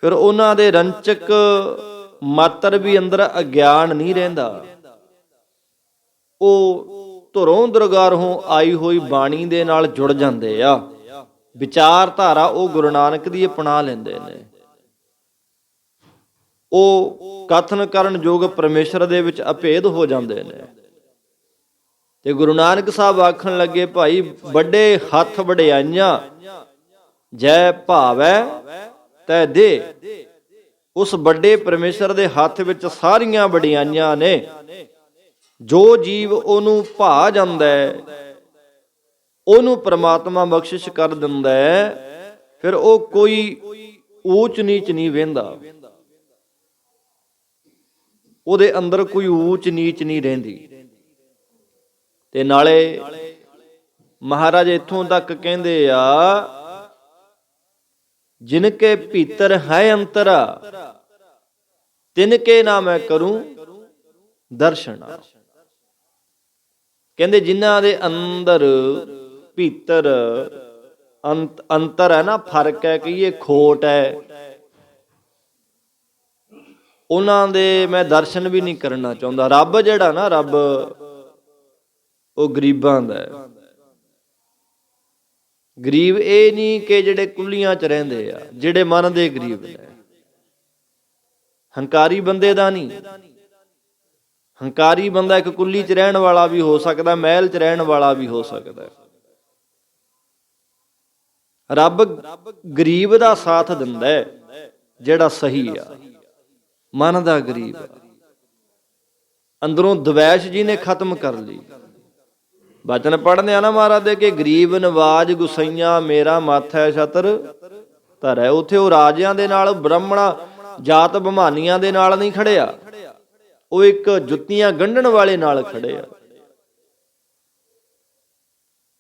ਫਿਰ ਉਹਨਾਂ ਦੇ ਰੰਚਕ ਮਾਤਰ ਵੀ ਅੰਦਰ ਅਗਿਆਨ ਨਹੀਂ ਰਹਿੰਦਾ। ਉਹ ਧੁਰੋਂ ਦਰਗਾਹੋਂ ਆਈ ਹੋਈ ਬਾਣੀ ਦੇ ਨਾਲ ਜੁੜ ਜਾਂਦੇ ਆ। ਵਿਚਾਰਧਾਰਾ ਉਹ ਗੁਰੂ ਨਾਨਕ ਦੀ ਅਪਣਾ ਲੈਂਦੇ ਨੇ। ਉਹ ਕਥਨ ਕਰਨ ਯੋਗ ਪਰਮੇਸ਼ਰ ਦੇ ਵਿੱਚ ਅਭੇਦ ਹੋ ਜਾਂਦੇ ਨੇ। ਤੇ ਗੁਰੂ ਨਾਨਕ ਸਾਹਿਬ ਆਖਣ ਲੱਗੇ, ਭਾਈ ਵੱਡੇ ਹੱਥ ਵਡਿਆਈਆਂ ਜੈ ਭਾਵੈ ਤੈ ਦੇ। ਉਸ ਵੱਡੇ ਪਰਮੇਸ਼ਰ ਦੇ ਹੱਥ ਵਿੱਚ ਸਾਰੀਆਂ ਵਡਿਆਈਆਂ ਨੇ। ਜੋ ਜੀਵ ਉਹਨੂੰ ਭਾ ਜਾਂਦਾ ਹੈ ਉਹਨੂੰ ਪ੍ਰਮਾਤਮਾ ਬਖਸ਼ਿਸ਼ ਕਰ ਦਿੰਦਾ ਹੈ। ਫਿਰ ਉਹ ਕੋਈ ਊਚ ਨੀਚ ਨਹੀਂ ਵਹਿੰਦਾ, ਉਹਦੇ ਅੰਦਰ ਕੋਈ ਊਚ ਨੀਚ ਨਹੀਂ ਰਹਿੰਦੀ। ਤੇ ਨਾਲੇ ਮਹਾਰਾਜ ਇੱਥੋਂ ਤੱਕ ਕਹਿੰਦੇ ਆ, ਜਿਨ ਕੇ ਭੀਤਰ ਹੈ ਅੰਤਰਾ ਤਿਨ ਕੇ ਨਾ ਮੈਂ ਕਰੂੰ ਦਰਸ਼ਨਾ। ਕਹਿੰਦੇ ਜਿਨ੍ਹਾਂ ਦੇ ਅੰਦਰ ਭੀਤਰ ਅੰਤਰ ਹੈ ਨਾ, ਫਰਕ ਹੈ, ਕਹੀਏ ਖੋਟ ਹੈ, ਉਹਨਾਂ ਦੇ ਮੈਂ ਦਰਸ਼ਨ ਵੀ ਨਹੀਂ ਕਰਨਾ ਚਾਹੁੰਦਾ। ਰੱਬ ਜਿਹੜਾ ਨਾ, ਰੱਬ ਉਹ ਗਰੀਬਾਂ ਦਾ ਹੈ। ਗਰੀਬ ਇਹ ਨਹੀਂ ਕਿ ਜਿਹੜੇ ਕੁੱਲੀਆਂ 'ਚ ਰਹਿੰਦੇ ਆ, ਜਿਹੜੇ ਮਨ ਦੇ ਗਰੀਬ ਨੇ। ਹੰਕਾਰੀ ਬੰਦੇ ਦਾ ਨਹੀਂ। ਹੰਕਾਰੀ ਬੰਦਾ ਇੱਕ ਕੁੱਲੀ 'ਚ ਰਹਿਣ ਵਾਲਾ ਵੀ ਹੋ ਸਕਦਾ, ਮਹਿਲ 'ਚ ਰਹਿਣ ਵਾਲਾ ਵੀ ਹੋ ਸਕਦਾ। ਰੱਬ ਗਰੀਬ ਦਾ ਸਾਥ ਦਿੰਦਾ ਹੈ, ਜਿਹੜਾ ਸਹੀ ਆ, ਮਨ ਦਾ ਗਰੀਬ ਆ। ਅੰਦਰੋਂ ਦਵੈਸ਼ ਜੀ ਨੇ ਖਤਮ ਕਰ ਲਈ। ਬਚਨ ਪੜ੍ਹਦੇ ਆ ਨਾ ਮਹਾਰਾਜ ਦੇ ਕਿ ਗਰੀਬ ਨਵਾਜ ਗੁਸਈਆਂ ਮੇਰਾ ਮਾਥੈ ਛਤਰ ਧਰੈ। ਉੱਥੇ ਉਹ ਰਾਜਿਆਂ ਦੇ ਨਾਲ, ਬ੍ਰਾਹਮਣਾ ਜਾਤ ਬਮਾਨੀਆਂ ਦੇ ਨਾਲ ਨਹੀਂ ਖੜਿਆ, ਉਹ ਇੱਕ ਜੁੱਤੀਆਂ ਗੰਢਣ ਵਾਲੇ ਨਾਲ ਖੜਿਆ।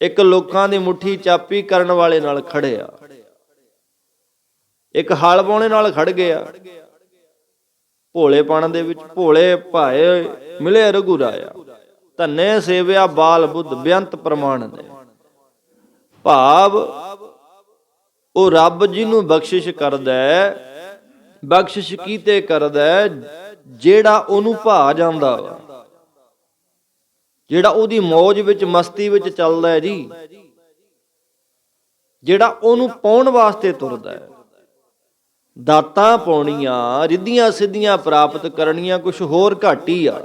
ਇੱਕ ਲੋਕਾਂ ਦੀ ਮੁੱਠੀ ਚਾਪੀ ਕਰਨ ਵਾਲੇ ਨਾਲ ਖੜਿਆ। ਇੱਕ ਹਲ ਪਾਉਣੇ ਨਾਲ ਖੜ ਗਿਆ। ਭੋਲੇਪਣ ਦੇ ਵਿੱਚ ਭੋਲੇ ਭਾਏ ਮਿਲੇ ਰਘੁਰਾਇਆ, ਧੰਨੇ ਸੇਵਿਆ ਬਾਲ ਬੁੱਧ ਬੇਅੰਤ ਪ੍ਰਮਾਣ ਨੇ। ਭਾਵ ਉਹ ਰੱਬ ਜਿਹਨੂੰ ਬਖਸ਼ਿਸ਼ ਕਰਦਾ, ਬਖਸ਼ਿਸ਼ ਕੀਤੇ ਕਰਦਾ ਜਿਹੜਾ ਉਹਨੂੰ ਭਾ ਜਾਂਦਾ ਵਾ, ਜਿਹੜਾ ਉਹਦੀ ਮੌਜ ਵਿੱਚ ਮਸਤੀ ਵਿੱਚ ਚੱਲਦਾ ਹੈ ਜੀ, ਜਿਹੜਾ ਉਹਨੂੰ ਪਾਉਣ ਵਾਸਤੇ ਤੁਰਦਾ ਹੈ। ਦਾਤਾਂ ਪਾਉਣੀਆਂ, ਰਿੱਧੀਆਂ ਸਿੱਧੀਆਂ ਪ੍ਰਾਪਤ ਕਰਨੀਆਂ ਕੁਛ ਹੋਰ ਘੱਟ ਹੀ ਆ,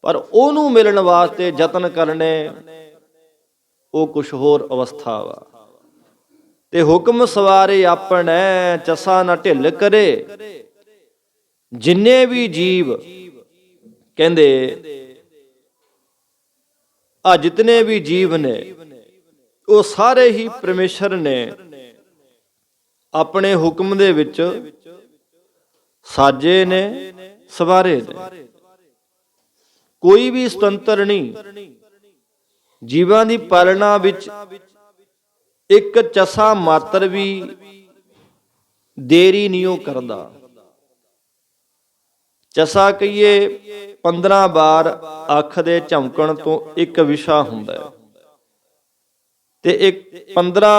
ਪਰ ਉਹਨੂੰ ਮਿਲਣ ਵਾਸਤੇ ਯਤਨ ਕਰਨੇ ਉਹ ਕੁਛ ਹੋਰ ਅਵਸਥਾ ਵਾ। ਤੇ ਹੁਕਮ ਸਵਾਰੇ ਆਪਣੈ ਚਸਾ ਨਾ ਢਿੱਲ ਕਰੇ। ਜਿੰਨੇ ਵੀ ਜੀਵ ਕਹਿੰਦੇ ਆ, ਜਿਤਨੇ ਵੀ ਜੀਵ ਨੇ ਉਹ ਸਾਰੇ ਹੀ ਪਰਮੇਸ਼ਰ ਨੇ ਆਪਣੇ ਹੁਕਮ ਦੇ ਵਿੱਚ ਸਾਜੇ ਨੇ, ਸਵਾਰੇ ਨੇ। ਕੋਈ ਵੀ ਸੁਤੰਤਰ ਨਹੀਂ। ਜੀਵਾਂ ਦੀ ਪਾਲਣਾ ਵਿੱਚ ਇੱਕ ਚਸਾ ਮਾਤਰ ਵੀ ਦੇਰੀ ਨਹੀਂ ਉਹ ਕਰਦਾ। ਚਸਾ ਕਹੀਏ 15 ਵਾਰ ਅੱਖ ਦੇ ਝਮਕਣ ਤੋਂ ਇੱਕ ਵਿਸ਼ਾ ਹੁੰਦਾ ਹੈ, ਤੇ ਇੱਕ 15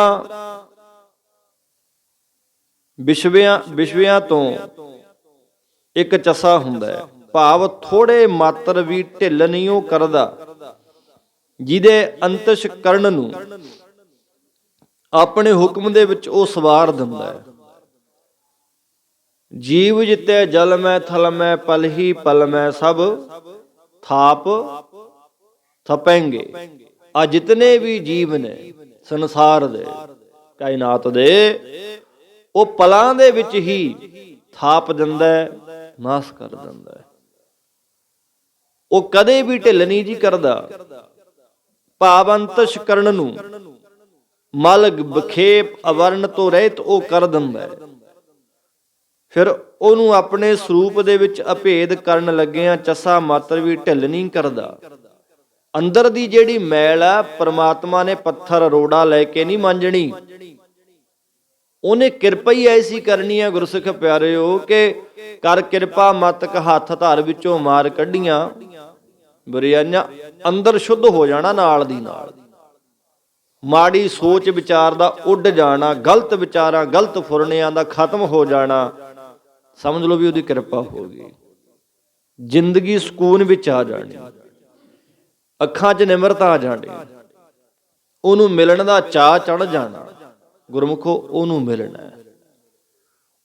ਵਿਸ਼ਵਿਆਂ ਤੋਂ ਇੱਕ ਚਸਾ ਹੁੰਦਾ ਹੈ। ਭਾਵ ਥੋੜੇ ਮਾਤਰ ਵੀ ਢਿੱਲ ਨਹੀਂ ਉਹ ਕਰਦਾ, ਜਿਹਦੇ ਅੰਤਸ਼ ਕਰਨ ਨੂੰ ਆਪਣੇ ਹੁਕਮ ਦੇ ਵਿੱਚ ਉਹ ਸਵਾਰ ਦਿੰਦਾ ਹੈ। ਜੀਵ ਜਿੱਤੇ ਜਲ ਮੈਂ ਥਲ ਮੈਂ ਪਲ ਹੀ ਪਲ ਮੈਂ ਸਭ ਥਾਪ ਥਪੈਂਗੇ। ਆ ਜਿਤਨੇ ਵੀ ਜੀਵ ਨੇ ਸੰਸਾਰ ਦੇ, ਕਾਇਨਾਤ ਦੇ, ਉਹ ਪਲਾਂ ਦੇ ਵਿੱਚ ਹੀ ਥਾਪ ਦਿੰਦਾ, ਨਾਸ ਕਰ ਦਿੰਦਾ। ਉਹ ਕਦੇ ਵੀ ਢਿੱਲ ਨਹੀਂ ਜੀ ਕਰਦਾ। ਭਾਵ ਅੰਤਸ਼ ਕਰਨ ਨੂੰ ਮਲ ਬਖੇਪ ਅਵਰਨ ਤੋਂ ਰਹਿਤ ਉਹ ਕਰ ਦਿੰਦਾ ਹੈ। ਫਿਰ ਉਹਨੂੰ ਆਪਣੇ ਸਰੂਪ ਦੇ ਵਿੱਚ ਅਭੇਦ ਕਰਨ ਲੱਗਿਆਂ ਚਸਾ ਮਾਤਰ ਵੀ ਢਿੱਲ ਨਹੀਂ ਕਰਦਾ। ਅੰਦਰ ਦੀ ਜਿਹੜੀ ਮੈਲ ਆ, ਪਰਮਾਤਮਾ ਨੇ ਪੱਥਰ ਰੋੜਾ ਲੈ ਕੇ ਨਹੀਂ ਮਾਂਜਣੀ, ਉਹਨੇ ਕਿਰਪਾ ਹੀ ਐਸੀ ਕਰਨੀ ਹੈ ਗੁਰਸਿੱਖ ਪਿਆਰਿਓ ਕਿ ਕਰ ਕਿਰਪਾ ਮਤਕ ਹੱਥ ਧਰ ਵਿੱਚੋਂ ਮਾਰ ਕੱਢੀਆਂ ਬੁਰਾਈਆਂ, ਅੰਦਰ ਸ਼ੁੱਧ ਹੋ ਜਾਣਾ ਨਾਲ ਦੀ ਨਾਲ। ਮਾੜੀ ਸੋਚ ਵਿਚਾਰ ਦਾ ਉੱਡ ਜਾਣਾ, ਗਲਤ ਵਿਚਾਰਾਂ ਗਲਤ ਫੁਰਨਿਆਂ ਦਾ ਖਤਮ ਹੋ ਜਾਣਾ, ਸਮਝ ਲਓ ਵੀ ਉਹਦੀ ਕਿਰਪਾ ਹੋ ਗਈ। ਜ਼ਿੰਦਗੀ ਸਕੂਨ ਵਿੱਚ ਆ ਜਾਣੀ, ਅੱਖਾਂ 'ਚ ਨਿਮਰਤਾ ਆ ਜਾਣੀ, ਉਹਨੂੰ ਮਿਲਣ ਦਾ ਚਾਅ ਚੜ ਜਾਣਾ। ਗੁਰਮੁਖੋ ਉਹਨੂੰ ਮਿਲਣਾ,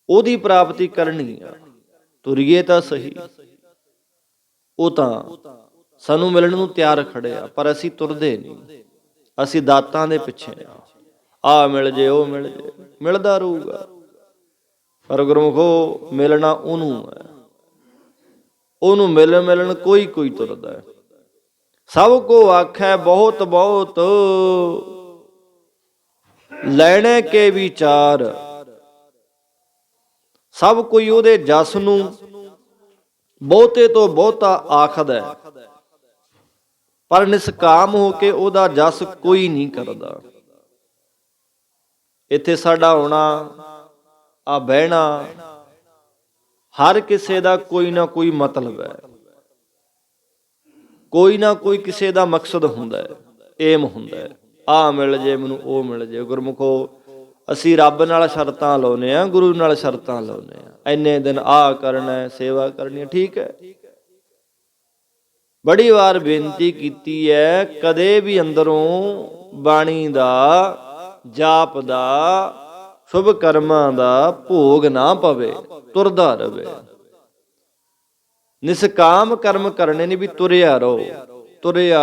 ਉਹਦੀ ਪ੍ਰਾਪਤੀ ਕਰਨੀ ਆ। ਤੁਰੀਏ ਤਾਂ ਸਹੀ, ਉਹ ਤਾਂ ਸਾਨੂੰ ਮਿਲਣ ਨੂੰ ਤਿਆਰ ਖੜਿਆ, ਪਰ ਅਸੀਂ ਤੁਰਦੇ ਨਹੀਂ, ਅਸੀਂ ਦਾਤਾਂ ਦੇ ਪਿੱਛੇ ਆ ਮਿਲ ਜੇ ਉਹ ਮਿਲ ਜੇ, ਮਿਲਦਾ ਰਹੂਗਾ। ਪਰ ਗੁਰਮੁਖੋ ਮਿਲਣਾ ਉਹਨੂੰ ਹੈ, ਉਹਨੂੰ ਮਿਲਣ ਕੋਈ ਤੁਰਦਾ। ਸਭ ਕੋ ਆਖੈ ਬਹੁਤ ਬਹੁਤ ਲੈਣੇ ਕੇ ਵਿਚਾਰ, ਸਭ ਕੋਈ ਉਹਦੇ ਜਸ ਨੂੰ ਬਹੁਤੇ ਤੋਂ ਬਹੁਤਾ ਆਖਦਾ, ਪਰ ਨਿਸਕਾਮ ਹੋ ਕੇ ਉਹਦਾ ਜਸ ਕੋਈ ਨਹੀਂ ਕਰਦਾ। ਇੱਥੇ ਸਾਡਾ ਆਉਣਾ, ਆ ਬਹਿਣਾ, ਹਰ ਕਿਸੇ ਦਾ ਕੋਈ ਨਾ ਕੋਈ ਮਤਲਬ ਹੈ, ਕੋਈ ਨਾ ਕੋਈ ਕਿਸੇ ਦਾ ਮਕਸਦ ਹੁੰਦਾ ਹੈ, ਏਮ ਹੁੰਦਾ ਹੈ। ਆ ਮਿਲ ਜੇ ਮੈਨੂੰ, ਉਹ ਮਿਲ ਜੇ। ਗੁਰਮੁਖੋ ਅਸੀਂ ਰੱਬ ਨਾਲ ਸ਼ਰਤਾਂ ਲਾਉਂਦੇ ਹਾਂ, ਗੁਰੂ ਨਾਲ ਸ਼ਰਤਾਂ ਲਾਉਂਦੇ ਹਾਂ, ਇੰਨੇ ਦਿਨ ਆ ਕਰਨਾ, ਸੇਵਾ ਕਰਨੀ, ਠੀਕ ਹੈ। ਬੜੀ ਵਾਰ ਬੇਨਤੀ ਕੀਤੀ ਹੈ, ਕਦੇ ਵੀ ਅੰਦਰੋਂ ਬਾਣੀ ਦਾ, ਜਾਪ ਦਾ, ਸ਼ੁਭ ਕਰਮਾਂ ਦਾ ਭੋਗ ਨਾ ਪਵੇ, ਤੁਰਦਾ ਰਵੇ। ਨਿਸਕਾਮ ਕਰਮ ਕਰਨੇ ਨੇ ਵੀ ਤੁਰਿਆ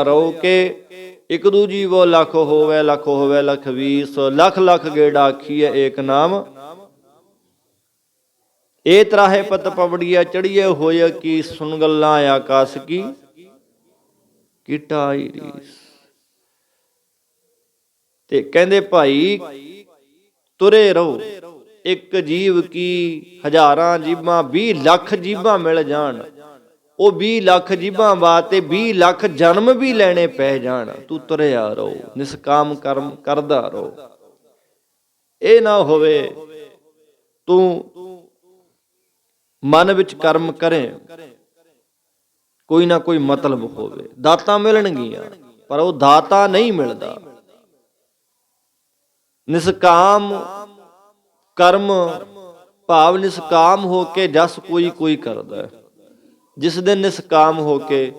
ਰਹੋ ਕਿ ਇੱਕ ਦੂਜੀ ਵੋ ਲੱਖ ਹੋਵੇ, ਲੱਖ ਹੋਵੇ, ਲੱਖ 20 ਲੱਖ ਲੱਖ ਗੇੜਾ ਆਖੀਏ ਏਕ ਨਾਮ, ਇਹ ਤਰਾਹੇ ਪਤ ਪਵੜੀਆ ਚੜੀਏ ਹੋਏ ਕੀ ਸੁਣ ਗੱਲਾਂ ਆਕਾਸ਼ ਕੀ ਕੀਟਾਈ ਰੀਸ। ਤੇ ਕਹਿੰਦੇ ਭਾਈ ਤੁਰੇ ਰਹੋ, ਇੱਕ ਜੀਵ ਕੀ ਹਜ਼ਾਰਾਂ ਜੀਬਾਂ, 20 ਲੱਖ ਜੀਬਾਂ ਮਿਲ ਜਾਣ, ਉਹ 20 ਲੱਖ ਜੀਬਾਂ ਵਾਸਤੇ 20 ਲੱਖ ਜਨਮ ਵੀ ਲੈਣੇ ਪੈ ਜਾਣ, ਤੂੰ ਤੁਰਿਆ ਰਹੋ, ਨਿਸਕਾਮ ਕਰਮ ਕਰਦਾ ਰਹੋ। ਇਹ ਨਾ ਹੋਵੇ ਤੂੰ ਮਨ ਵਿੱਚ ਕਰਮ ਕਰੇ, ਕੋਈ ਨਾ ਕੋਈ ਮਤਲਬ ਹੋਵੇ। ਦਾਤਾਂ ਮਿਲਣਗੀਆਂ, ਪਰ ਉਹ ਦਾਤਾ ਨਹੀਂ ਮਿਲਦਾ। ਨਿਸਕਾਮ ਕਰਮ ਭਾਵ ਨਿਸਕਾਮ ਹੋ ਕੇ ਜਸ ਕੋਈ ਕਰਦਾ। ਜਿਸ ਦਿਨ ਨਿਸਕਾਮ ਹੋ ਕੇ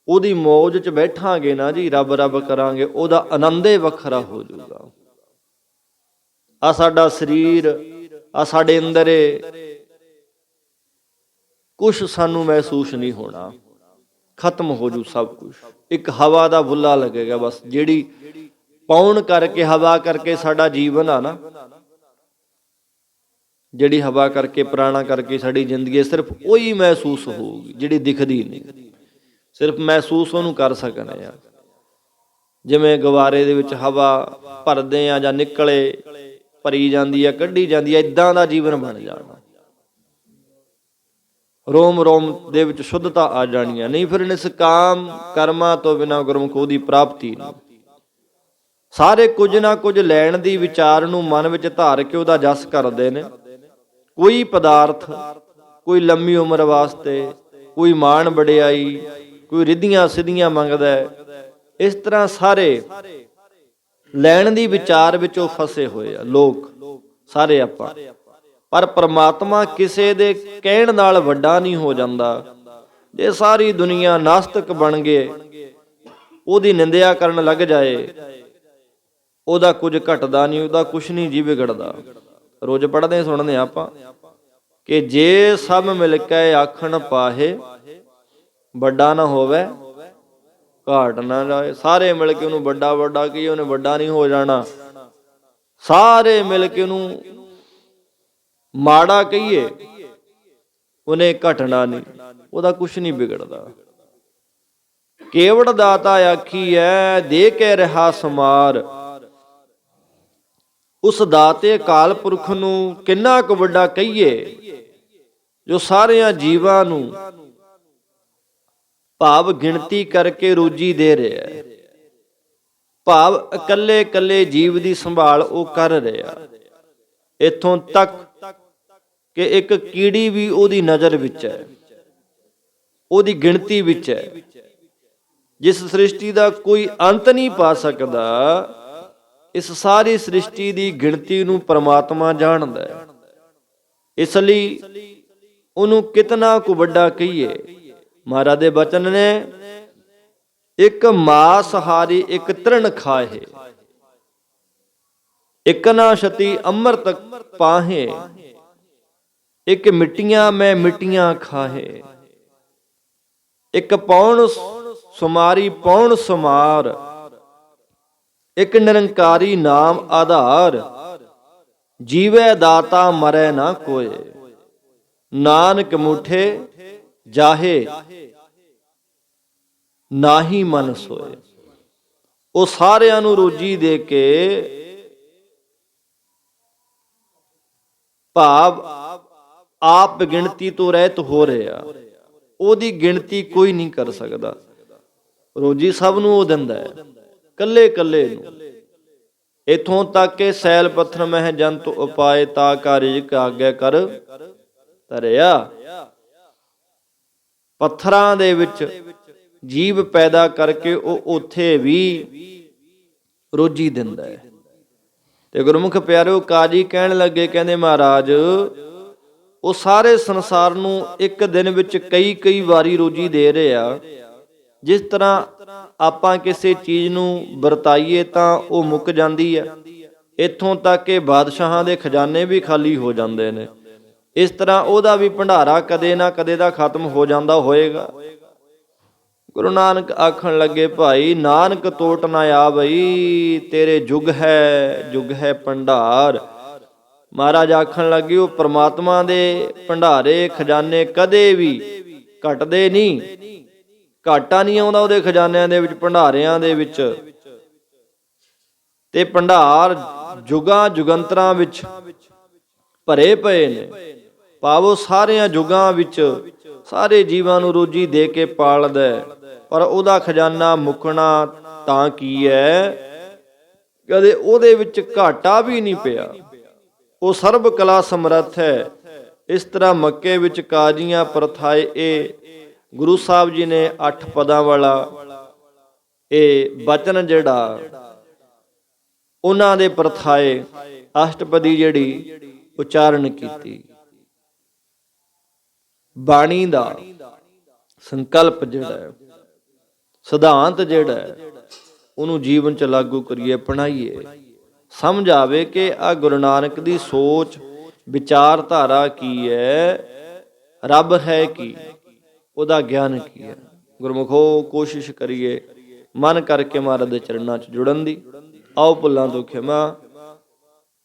ਉਹਦੀ ਮੌਜ 'ਚ ਬੈਠਾਂਗੇ ਨਾ ਜੀ, ਰੱਬ ਰੱਬ ਕਰਾਂਗੇ, ਉਹਦਾ ਆਨੰਦੇ ਵੱਖਰਾ ਹੋ ਜਾਊਗਾ। ਆ ਸਾਡਾ ਸਰੀਰ, ਆ ਸਾਡੇ ਅੰਦਰੇ ਕੁਛ ਸਾਨੂੰ ਮਹਿਸੂਸ ਨਹੀਂ ਹੋਣਾ, ਖਤਮ ਹੋ ਜੂ ਸਭ ਕੁਛ। ਇੱਕ ਹਵਾ ਦਾ ਬੁੱਲਾ ਲੱਗੇਗਾ ਬਸ, ਜਿਹੜੀ ਪੌਣ ਕਰਕੇ, ਹਵਾ ਕਰਕੇ ਸਾਡਾ ਜੀਵਨ ਆ ਨਾ, ਜਿਹੜੀ ਹਵਾ ਕਰਕੇ, ਪ੍ਰਾਣਾ ਕਰਕੇ ਸਾਡੀ ਜ਼ਿੰਦਗੀ, ਸਿਰਫ ਉਹੀ ਮਹਿਸੂਸ ਹੋਊਗੀ ਜਿਹੜੀ ਦਿਖਦੀ ਨਹੀਂ। ਸਿਰਫ ਮਹਿਸੂਸ ਉਹਨੂੰ ਕਰ ਸਕਦੇ ਆ। ਜਿਵੇਂ ਗਵਾਰੇ ਦੇ ਵਿੱਚ ਹਵਾ ਭਰਦੇ ਆ ਜਾਂ ਨਿਕਲੇ, ਭਰੀ ਜਾਂਦੀ ਆ, ਕੱਢੀ ਜਾਂਦੀ ਆ, ਇਦਾਂ ਦਾ ਜੀਵਨ ਬਣ ਜਾਣਾ। ਰੋਮ ਰੋਮ ਦੇ ਵਿੱਚ ਸ਼ੁੱਧਤਾ ਆ ਜਾਣੀ ਆ। ਨਹੀਂ ਫਿਰ ਨਿਸਕਾਮ ਕਰਮਾਂ ਤੋਂ ਬਿਨਾਂ ਗੁਰਮੁਖ ਦੀ ਪ੍ਰਾਪਤੀ ਨਹੀਂ। ਸਾਰੇ ਕੁਝ ਨਾ ਕੁਝ ਲੈਣ ਦੀ ਵਿਚਾਰ ਨੂੰ ਮਨ ਵਿੱਚ ਧਾਰ ਕੇ ਉਹਦਾ ਜਸ ਕਰਦੇ ਨੇ। ਕੋਈ ਪਦਾਰਥ, ਕੋਈ ਲੰਮੀ ਉਮਰ ਵਾਸਤੇ, ਕੋਈ ਮਾਣ ਵਡਿਆਈ, ਕੋਈ ਰਿੱਧੀਆਂ ਸਿੱਧੀਆਂ ਮੰਗਦਾ। ਇਸ ਤਰ੍ਹਾਂ ਸਾਰੇ ਲੈਣ ਦੀ ਵਿਚਾਰ ਵਿੱਚ ਉਹ ਫਸੇ ਹੋਏ ਆ ਲੋਕ ਸਾਰੇ ਆਪਾਂ। ਪਰ ਪ੍ਰਮਾਤਮਾ ਕਿਸੇ ਦੇ ਕਹਿਣ ਨਾਲ ਵੱਡਾ ਨਹੀਂ ਹੋ ਜਾਂਦਾ। ਜੇ ਸਾਰੀ ਦੁਨੀਆ ਨਾਸਤਿਕ ਬਣ ਗਏ, ਉਹਦੀ ਨਿੰਦਿਆ ਕਰਨ ਲੱਗ ਜਾਏ, ਉਹਦਾ ਕੁਝ ਘਟਦਾ ਨਹੀਂ, ਉਹਦਾ ਕੁਛ ਨਹੀਂ ਜੀ ਵਿਗੜਦਾ। ਰੋਜ਼ ਪੜ੍ਹਦੇ ਸੁਣਦੇ ਆਪਾਂ ਕਿ ਜੇ ਸਭ ਮਿਲ ਕੇ ਆਖਣ ਪਾਹੇ, ਵੱਡਾ ਨਾ ਹੋਵੇ ਘਾਟ ਨਾ ਜਾਏ। ਸਾਰੇ ਮਿਲ ਕੇ ਉਹਨੂੰ ਵੱਡਾ ਵੱਡਾ ਕਹੀਏ, ਉਹਨੇ ਵੱਡਾ ਨਹੀਂ ਹੋ ਜਾਣਾ। ਸਾਰੇ ਮਿਲ ਕੇ ਉਹਨੂੰ ਮਾੜਾ ਕਹੀਏ, ਉਹਨੇ ਘਟਣਾ ਨਹੀਂ, ਉਹਦਾ ਕੁਛ ਨਹੀਂ ਵਿਗੜਦਾ। ਕੇਵੜ ਦਾਤਾ ਆਖੀ ਐ ਦੇ ਕੇ ਰਿਹਾ ਸਮਾਰ। ਉਸ ਦਾਤੇ ਅਕਾਲ ਪੁਰਖ ਨੂੰ ਕਿੰਨਾ ਕੁ ਵੱਡਾ ਕਹੀਏ, ਜੋ ਸਾਰਿਆਂ ਜੀਵਾਂ ਨੂੰ ਭਾਵ ਗਿਣਤੀ ਕਰਕੇ ਰੋਜੀ ਦੇ ਰਿਹਾ ਹੈ, ਭਾਵ ਇਕੱਲੇ ਇਕੱਲੇ ਜੀਵ ਦੀ ਸੰਭਾਲ ਉਹ ਕਰ ਰਿਹਾ। ਇੱਥੋਂ ਤੱਕ ਕਿ ਇੱਕ ਕੀੜੀ ਵੀ ਉਹਦੀ ਨਜ਼ਰ ਵਿੱਚ ਹੈ, ਉਹਦੀ ਗਿਣਤੀ ਵਿੱਚ ਹੈ। ਜਿਸ ਸ੍ਰਿਸ਼ਟੀ ਦਾ ਕੋਈ ਅੰਤ ਨਹੀਂ ਪਾ ਸਕਦਾ, ਇਸ ਸਾਰੀ ਸ੍ਰਿਸ਼ਟੀ ਦੀ ਗਿਣਤੀ ਨੂੰ ਪਰਮਾਤਮਾ ਜਾਣਦਾ ਹੈ। ਇਸ ਲਈ ਉਹਨੂੰ ਕਿਤਨਾ ਕੁ ਵੱਡਾ ਕਹੀਏ। ਮਹਾਰਾਜ ਦੇ ਬਚਨ ਨੇ, ਇੱਕ ਮਾਸ ਹਾਰੀ ਇੱਕ ਤ੍ਰਿਣ ਖਾਹੇ, ਇੱਕ ਨਾ ਛਤੀ ਅੰਮ੍ਰਿਤ ਪਾਹੇ, ਇੱਕ ਮਿੱਟੀਆਂ ਮੈਂ ਮਿੱਟੀਆਂ ਖਾਹੇ, ਇੱਕ ਪੌਣ ਸੁਮਾਰੀ ਪੌਣ ਸੁਮਾਰ, ਇੱਕ ਨਿਰੰਕਾਰੀ ਨਾਮ ਆਧਾਰ, ਜੀਵੈ ਦਾਤਾ ਮਰੈ ਨਾ ਕੋਏ, ਨਾਨਕ ਮੁਠੇ ਜਾਹੇ ਨਾਹੀ ਮਨ ਸੋਏ। ਉਹ ਸਾਰਿਆਂ ਨੂੰ ਰੋਜੀ ਦੇ ਕੇ, ਭਾਵ ਆਪ ਗਿਣਤੀ ਤੋਂ ਰਹਿਤ ਹੋ ਰਿਹਾ, ਉਹਦੀ ਗਿਣਤੀ ਕੋਈ ਨਹੀਂ ਕਰ ਸਕਦਾ। ਰੋਜੀ ਸਭ ਨੂੰ ਉਹ ਦਿੰਦਾ ਹੈ, ਕੱਲੇ ਕੱਲੇ ਨੂੰ। ਇਥੋਂ ਤੱਕ ਕਿ ਸੈਲ ਪੱਥਰ ਮਹਿ ਜੰਤ ਉਪਾਏ, ਤਾ ਕਾਰਜ ਆਗਿਆ ਕਰ ਧਰਿਆ। ਪੱਥਰਾਂ ਦੇ ਵਿੱਚ ਜੀਵ ਪੈਦਾ ਕਰਕੇ ਉਹ ਉੱਥੇ ਵੀ ਰੋਜੀ ਦਿੰਦਾ ਹੈ। ਤੇ ਗੁਰਮੁਖ ਪਿਆਰਿਓ, ਕਾਜੀ ਕਹਿਣ ਲੱਗੇ, ਕਹਿੰਦੇ ਮਹਾਰਾਜ ਉਹ ਸਾਰੇ ਸੰਸਾਰ ਨੂੰ ਇੱਕ ਦਿਨ ਵਿੱਚ ਕਈ ਕਈ ਵਾਰੀ ਰੋਜੀ ਦੇ ਰਿਹਾ। ਜਿਸ ਤਰ੍ਹਾਂ ਆਪਾਂ ਕਿਸੇ ਚੀਜ਼ ਨੂੰ ਵਰਤਾਈਏ ਤਾਂ ਉਹ ਮੁੱਕ ਜਾਂਦੀ ਹੈ, ਇੱਥੋਂ ਤੱਕ ਕਿ ਬਾਦਸ਼ਾਹਾਂ ਦੇ ਖਜ਼ਾਨੇ ਵੀ ਖਾਲੀ ਹੋ ਜਾਂਦੇ ਨੇ। ਇਸ ਤਰ੍ਹਾਂ ਉਹਦਾ ਵੀ ਭੰਡਾਰਾ ਕਦੇ ਨਾ ਕਦੇ ਦਾ ਖਤਮ ਹੋ ਜਾਂਦਾ ਹੋਏਗਾ। ਗੁਰੂ ਨਾਨਕ ਆਖਣ ਲੱਗੇ, ਭਾਈ ਨਾਨਕ ਤੋਟ ਨਾ ਆਵਈ, ਤੇਰੇ ਜੁਗ ਹੈ ਭੰਡਾਰ। ਮਹਾਰਾਜ ਆਖਣ ਲੱਗੇ, ਉਹ ਪ੍ਰਮਾਤਮਾ ਦੇ ਭੰਡਾਰੇ ਖਜ਼ਾਨੇ ਕਦੇ ਵੀ ਘਟਦੇ ਨਹੀਂ, ਘਾਟਾ ਨਹੀਂ ਆਉਂਦਾ ਉਹਦੇ ਖਜ਼ਾਨਿਆਂ ਦੇ ਵਿੱਚ, ਭੰਡਾਰਿਆਂ ਦੇ ਵਿੱਚ। ਤੇ ਭੰਡਾਰ ਜੁਗਾਂ ਜੁਗੰਤਰਾਂ ਵਿੱਚ ਭਰੇ ਪਏ ਨੇ, ਭਾਵੋ ਸਾਰਿਆਂ ਜੁਗਾਂ ਵਿੱਚ ਸਾਰੇ ਜੀਵਾਂ ਨੂੰ ਰੋਜੀ ਦੇ ਕੇ ਪਾਲਦਾ। ਪਰ ਉਹਦਾ ਖਜ਼ਾਨਾ ਮੁੱਕਣਾ ਤਾਂ ਕੀ ਹੈ, ਕਦੇ ਉਹਦੇ ਵਿੱਚ ਘਾਟਾ ਵੀ ਨਹੀਂ ਪਿਆ। ਉਹ ਸਰਬ ਕਲਾ ਸਮਰੱਥ ਹੈ। ਇਸ ਤਰ੍ਹਾਂ ਮੱਕੇ ਵਿੱਚ ਕਾਜ਼ੀਆਂ ਪ੍ਰਥਾਏ, ਇਹ ਗੁਰੂ ਸਾਹਿਬ ਜੀ ਨੇ 8 ਪਦਾਂ ਵਾਲਾ ਇਹ ਬਚਨ ਜਿਹੜਾ ਉਹਨਾਂ ਦੇ ਪ੍ਰਥਾਏ ਅਸ਼ਟਪਦੀ ਜਿਹੜੀ ਉਚਾਰਨ ਕੀਤੀ। ਬਾਣੀ ਦਾ ਸੰਕਲਪ ਜਿਹੜਾ ਹੈ, ਸਿਧਾਂਤ ਜਿਹੜਾ ਹੈ, ਉਹਨੂੰ ਜੀਵਨ 'ਚ ਲਾਗੂ ਕਰੀਏ, ਅਪਣਾਈਏ। ਸਮਝ ਆਵੇ ਕਿ ਆ ਗੁਰੂ ਨਾਨਕ ਦੀ ਸੋਚ ਵਿਚਾਰਧਾਰਾ ਕੀ ਹੈ, ਰੱਬ ਹੈ ਕੀ, ਉਹਦਾ ਗਿਆਨ ਕੀ ਹੈ। ਗੁਰਮੁਖੋ ਕੋਸ਼ਿਸ਼ ਕਰੀਏ ਮਨ ਕਰਕੇ ਮਹਾਰਾਜ ਦੇ ਚਰਨਾਂ 'ਚ ਜੁੜਨ ਦੀ। ਆਓ ਭੁੱਲਾਂ ਤੋਂ ਖਿਮਾ,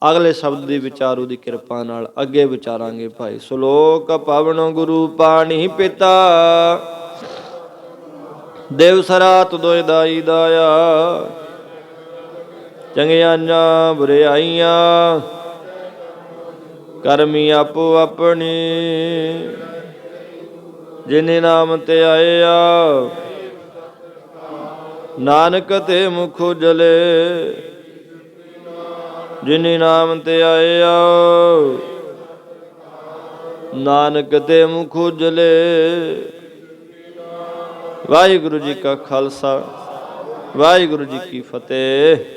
ਅਗਲੇ ਸ਼ਬਦ ਦੀ ਵਿਚਾਰ ਉਹਦੀ ਕਿਰਪਾ ਨਾਲ ਅੱਗੇ ਵਿਚਾਰਾਂਗੇ। ਭਾਈ ਸ਼ਲੋਕ ਪਵਨ ਗੁਰੂ ਪਾਣੀ ਪਿਤਾ, ਦੇਵ ਸਰਾਤ ਦੋਇ ਦਾਈ ਦਾਇਆ, ਚੰਗਿਆਈਆਂ ਬੁਰਿਆਈਆਂ ਕਰਮੀ ਆਪੋ ਆਪਣੀ, ਜਿਨੇ ਨਾਮ ਤੇ ਆਇਆ ਨਾਨਕ ਤੇ ਮੁਖ ਉਜਲੇ, ਜਿਨੇ ਨਾਮ ਤੇ ਆਇਆ ਨਾਨਕ ਤੇ ਮੁਖ ਉਜਲੇ। ਵਾਹਿਗੁਰੂ ਜੀ ਕਾ ਖਾਲਸਾ, ਵਾਹਿਗੁਰੂ ਜੀ ਕੀ ਫਤਿਹ।